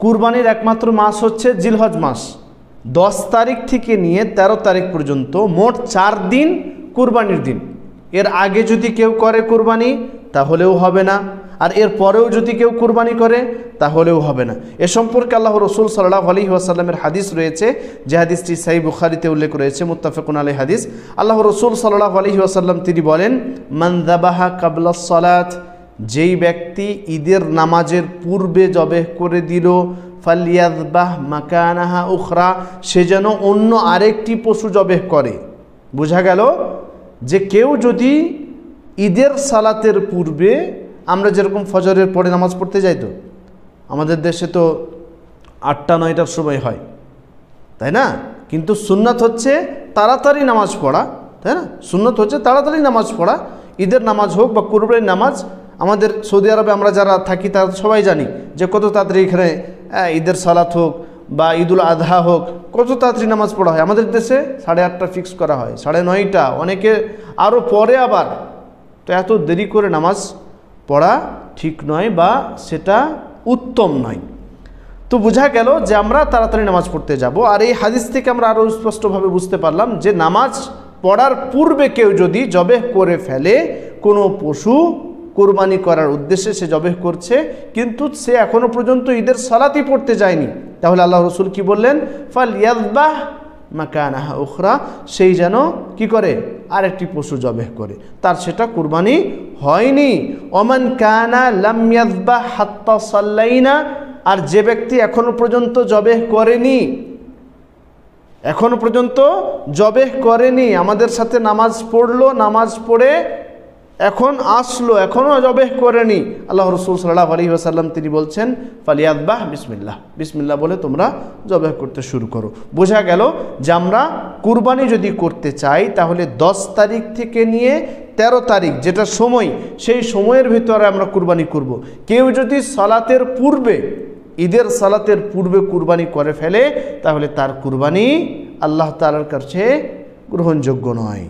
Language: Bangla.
কুরবানির একমাত্র মাস হচ্ছে জিলহজ মাস। 10 তারিখ থেকে নিয়ে 13 তারিখ পর্যন্ত মোট 4 দিন কুরবানির দিন। এর আগে যদি কেউ করে কুরবানি তাহলেও হবে না, আর এর পরেও যদি কেউ কুরবানি করে তাহলেও হবে না। এ সম্পর্কে আল্লাহ রসুল সাল্লাল্লাহু আলাইহি ওয়াসাল্লামের হাদিস রয়েছে, যে হাদিসটি সহিহ বুখারীতে উল্লেখ রয়েছে, মুত্তাফাকুন আলাইহি হাদিস। আল্লাহ রসুল সাল্লাল্লাহু আলাইহি ওয়াসাল্লাম তিনি বলেন, মান যাবাহা কাবলা সালাত, যেই ব্যক্তি ঈদের নামাজের পূর্বে জবেহ করে দিল, ফালিয়াযবাহ মাকানাহা উখরা, সে যেন অন্য আরেকটি পশু জবেহ করে। বোঝা গেল যে কেউ যদি ঈদের সালাতের পূর্বে, আমরা যেরকম ফজরের পরে নামাজ পড়তে যাই, তো আমাদের দেশে তো 8টা-9টার সময় হয়, তাই না? কিন্তু সুন্নাত হচ্ছে তাড়াতাড়ি নামাজ পড়া, তাই না? সুন্নাত হচ্ছে তাড়াতাড়ি নামাজ পড়া। ঈদের নামাজ হোক বা কুরবানির নামাজ, আমাদের সৌদি আরবে আমরা যারা থাকি তারা সবাই জানি যে কত তাড়াতাড়ি এখানে ঈদের সালাত হোক বা ঈদুল আজহা হোক, কত তাড়াতাড়ি নামাজ পড়া হয়। আমাদের দেশে 8:30 ফিক্স করা হয়, 9:30, অনেকে আরও পরে আবার। তো এত দেরি করে নামাজ পড়া ঠিক নয় বা সেটা উত্তম নয়। তো বোঝা গেল যে আমরা তাড়াতাড়ি নামাজ পড়তে যাব। আর এই হাদিস থেকে আমরা আরও স্পষ্টভাবে বুঝতে পারলাম যে নামাজ পড়ার পূর্বে কেউ যদি জবেহ করে ফেলে, কোনো পশু কোরবানি করার উদ্দেশ্যে সে জবেহ করছে, কিন্তু সে এখনও পর্যন্ত ঈদের সালাতই পড়তে যায়নি, তাহলে আল্লাহ রসুল কি বললেন? ফালিয়াযবাহ মাকানাহা উখরা, সেই যেন কি করে? আরেকটি পশু জবেহ করে, তার সেটা কুরবানি হয়নি। ওমান কানা লাম ইয়াযবাহ হাত্তা সাল্লাইনা, আর যে ব্যক্তি এখনো পর্যন্ত জবেহ করেনি, এখনো পর্যন্ত জবেহ করেনি, আমাদের সাথে নামাজ পড়লো, নামাজ পড়ে এখন আসলো, এখনও জবেহ করেনি, আল্লাহ রসুল সাল্লাল্লাহু আলাইহি ওয়াসাল্লাম তিনি বলছেন ফালিয়াযবাহ বিসমিল্লাহ, বিসমিল্লাহ বলে তোমরা জবেহ করতে শুরু করো। বোঝা গেল যে আমরা কুরবানি যদি করতে চাই তাহলে 10 তারিখ থেকে নিয়ে 13 তারিখ যেটা সময়, সেই সময়ের ভিতরে আমরা কুরবানি করব। কেউ যদি সালাতের পূর্বে, ঈদের সালাতের পূর্বে কুরবানি করে ফেলে, তাহলে তার কুরবানি আল্লাহ তাআলার কাছে গ্রহণযোগ্য নয়।